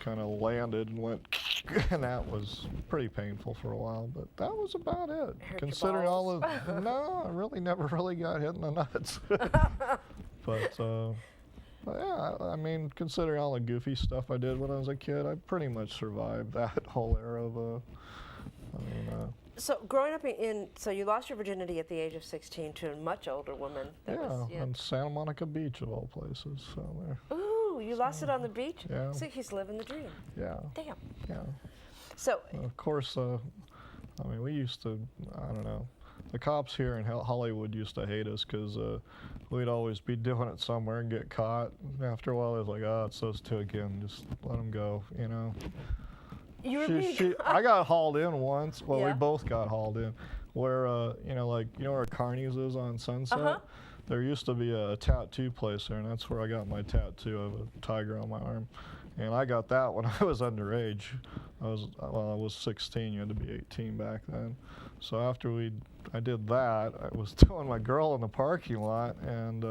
kind of landed and went, and that was pretty painful for a while. But that was about it. Hurt Considering your all balls? of, no, I really never really got hit in the nuts. But yeah, I mean, considering all the goofy stuff I did when I was a kid, I pretty much survived that whole era of, So growing up so you lost your virginity at the age of 16 to a much older woman. on Santa Monica Beach of all places. So there. Ooh, you lost it on the beach? Yeah. See, he's living the dream. Yeah. Damn. Yeah. So. Of course, I mean, we used to, I don't know, the cops here in Hollywood used to hate us because we'd always be doing it somewhere and get caught. And after a while, they was like, oh, it's those two again, just let them go, you know. I got hauled in once. Well, we both got hauled in. Where, like, where Carney's is on Sunset? There used to be a tattoo place there, and that's where I got my tattoo of a tiger on my arm. And I got that when I was underage. I was 16. You had to be 18 back then. So after I did that, I was towing my girl in the parking lot, and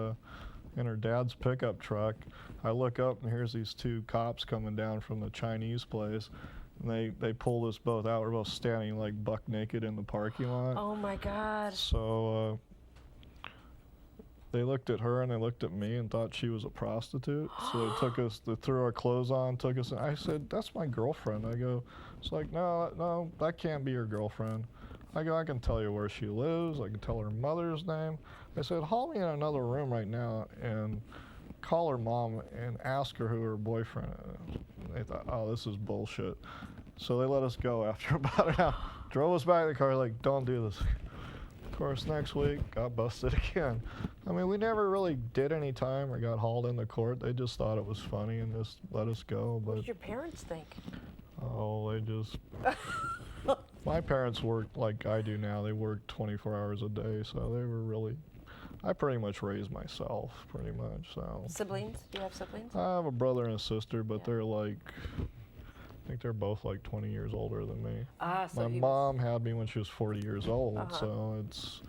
in her dad's pickup truck, I look up, and here's these two cops coming down from the Chinese place. And they pulled us both out. We're both standing like buck naked in the parking lot. Oh my God. So they looked at her and they looked at me and thought she was a prostitute. So they threw our clothes on, took us in. I said, that's my girlfriend. I go, it's like, no, that can't be your girlfriend. I go, I can tell you where she lives. I can tell her mother's name. I said, haul me in another room right now and call her mom and ask her who her boyfriend is. They thought, oh, this is bullshit. So they let us go after about an hour. Drove us back in the car like, don't do this. Of course, next week, got busted again. I mean, we never really did any time or got hauled into court. They just thought it was funny and just let us go. But what did your parents think? Oh, they just... My parents worked like I do now. They worked 24 hours a day, so they were really... I pretty much raised myself, pretty much. So. Siblings? Do you have siblings? I have a brother and a sister, but they're like, I think they're both like 20 years older than me. So my mom had me when she was 40 years old, so it's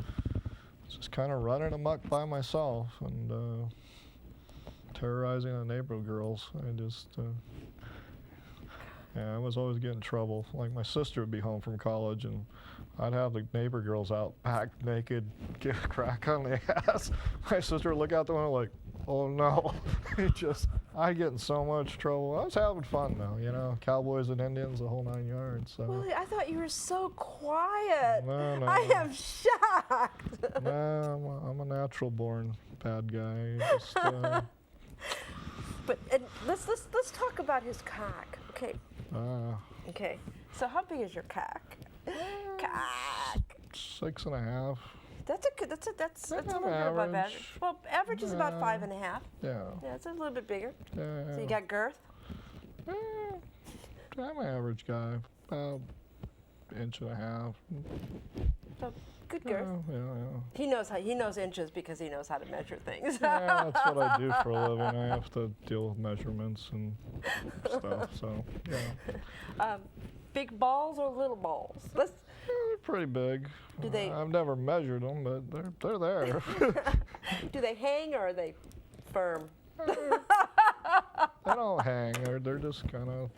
just kind of running amok by myself and terrorizing the neighbor girls. I was always getting in trouble. Like my sister would be home from college and I'd have the neighbor girls out back naked, give a crack on the ass. My sister would look out the window like, oh no. I get in so much trouble. I was having fun though, cowboys and Indians, the whole 9 yards. So. Willie, I thought you were so quiet. No. I am shocked. No, I'm a natural born bad guy. But let's talk about his cock. Okay. Okay. So how big is your cock? Cock. 6.5. That's a little bit above average. Well, average is about 5.5. Yeah. Yeah, it's a little bit bigger. Yeah. So you got girth? I'm an average guy, about 1.5 inches. So good girth. Yeah. He knows inches because he knows how to measure things. Yeah, that's what I do for a living. I have to deal with measurements and stuff. So yeah. Big balls or little balls? They're pretty big. Do they? I've never measured them, but they're there. Do they hang or are they firm? They don't hang. They're just kind of.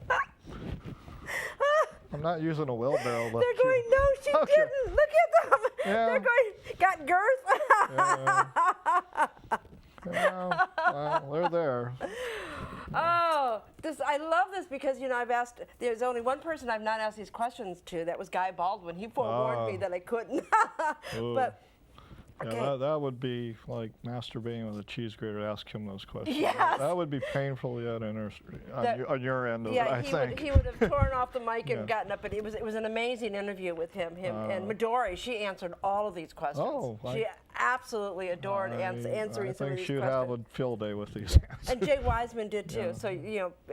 I'm not using a wheelbarrow. They're going. No, she didn't. Look at them. Yeah. They're going. Got girth. Well, they're there. Oh, I love this because I've asked. There's only one person I've not asked these questions to. That was Guy Baldwin. He forewarned me that I couldn't. But okay. Yeah, that would be like masturbating with a cheese grater to ask him those questions. Yes. That would be painfully on your end of it, I think. He would have torn off the mic and gotten up. But it was an amazing interview with him. And Midori, she answered all of these questions. Oh, she absolutely adored answering some of these questions. I think she would have a field day with these answers. And Jay Wiseman did too. So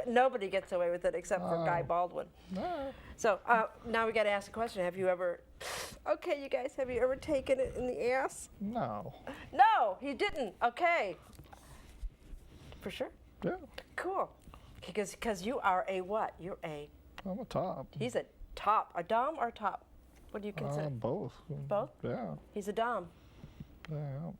nobody gets away with it except for Guy Baldwin. So now we got to ask a question. Have you ever? Okay, you guys, have you ever taken it in the ass? No. No, he didn't. Okay. For sure? Yeah. Cool. Because you are a what? I'm a top. He's a top. A dom or top? What do you consider? Both. Both? Yeah. He's a dom. Yeah.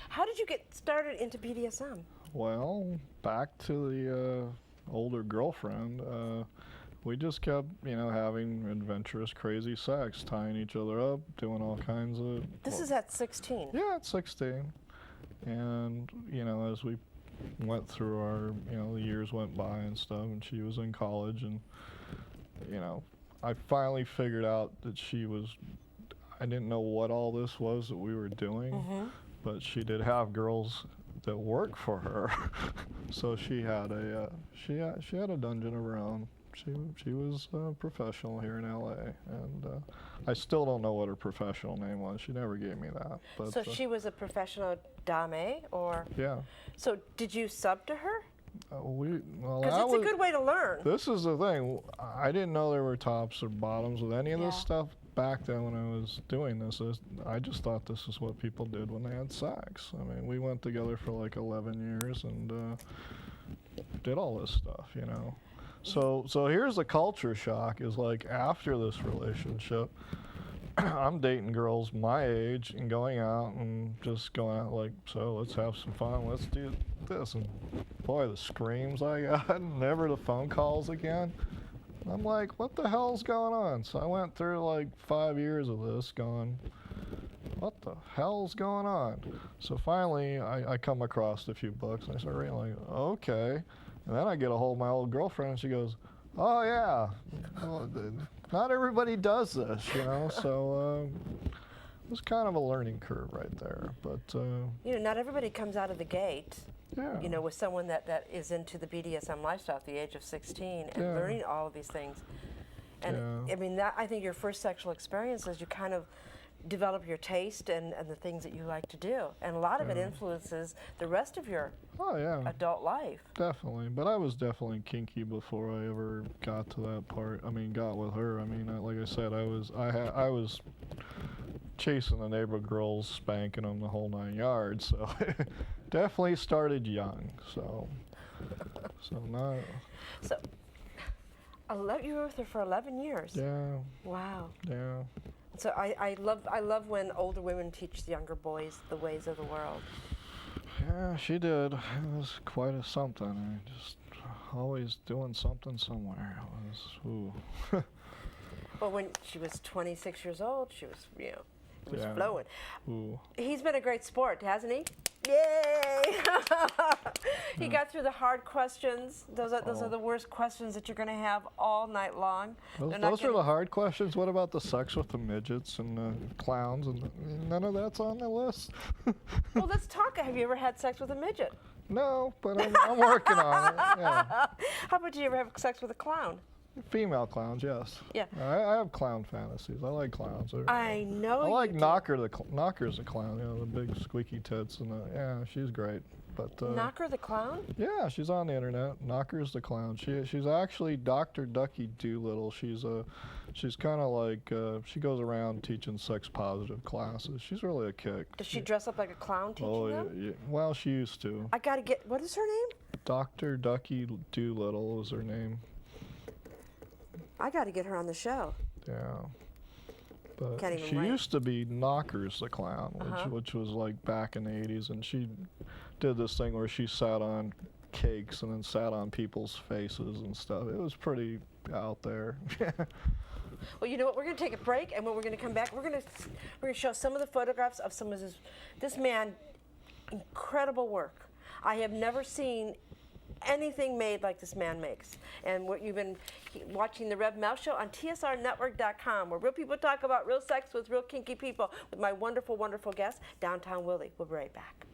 How did you get started into BDSM? Well, back to the older girlfriend. We just kept, having adventurous, crazy sex, tying each other up, doing all kinds of... This is at 16? Yeah, at 16. And, as we went through our, the years went by and stuff, and she was in college, and, I finally figured out that I didn't know what all this was that we were doing, but she did have girls that worked for her. So she had a dungeon of her own. She was a professional here in LA, and I still don't know what her professional name was. She never gave me that. But, so she was a professional dame, or? Yeah. So did you sub to her? Because it's a good way to learn. This is the thing. I didn't know there were tops or bottoms with any of this stuff back then when I was doing this. I just thought this is what people did when they had sex. I mean, we went together for like 11 years and did all this stuff, So here's the culture shock is like after this relationship, I'm dating girls my age and going out and just going out like, so let's have some fun, let's do this. And boy, the screams I got, never the phone calls again. I'm like, what the hell's going on? So I went through like 5 years of this going, what the hell's going on? So finally, I come across a few books and I start reading like, okay. And then I get a hold of my old girlfriend and she goes, oh yeah, well, not everybody does this, so it was kind of a learning curve right there. But not everybody comes out of the gate, yeah. With someone that is into the BDSM lifestyle at the age of 16 and learning all of these things. And I mean, I think your first sexual experiences, you kind of develop your taste and the things that you like to do. And a lot of it influences the rest of your adult life. Definitely. But I was definitely kinky before I ever got to that part. I mean, got with her. I mean, like I said, I was chasing the neighborhood girls, spanking them the whole 9 yards. So definitely started young. So not... So you were with her for 11 years. Yeah. Wow. Yeah. So I love when older women teach the younger boys the ways of the world. Yeah, she did. It was quite a something. Just always doing something somewhere. It was, Well, when she was 26 years old, she was, it was flowing. Ooh. He's been a great sport, hasn't he? Yay! He got through the hard questions. Those are the worst questions that you're going to have all night long. Those are the hard questions. What about the sex with the midgets and the clowns? And none of that's on the list. Well, let's talk. Have you ever had sex with a midget? No, but I'm working on it. Yeah. How about, did you ever have sex with a clown? Female clowns, yes. Yeah. I have clown fantasies. I like clowns. I know. I like Knocker. Knocker's a clown. The big squeaky tits and she's great. But Knocker the clown? Yeah, she's on the internet. Knocker's the clown. She's actually Dr. Ducky Doolittle. She's kind of like she goes around teaching sex positive classes. She's really a kick. Does she dress up like a clown teaching them? Yeah. Well, she used to. I gotta get. What is her name? Dr. Ducky Doolittle is her name. I got to get her on the show. Yeah. But Can't even she wait. used to be Knockers the Clown, which was like back in the 80s, and she did this thing where she sat on cakes and then sat on people's faces and stuff. It was pretty out there. Well, you know what? We're going to take a break, and when we're going to come back, we're going to show some of the photographs of some of this man. Incredible work. I have never seen anything made like this man makes. And what you've been watching the Rev Mel Show on TSRnetwork.com, where real people talk about real sex with real kinky people with my wonderful, wonderful guest, Downtown Willie. We'll be right back.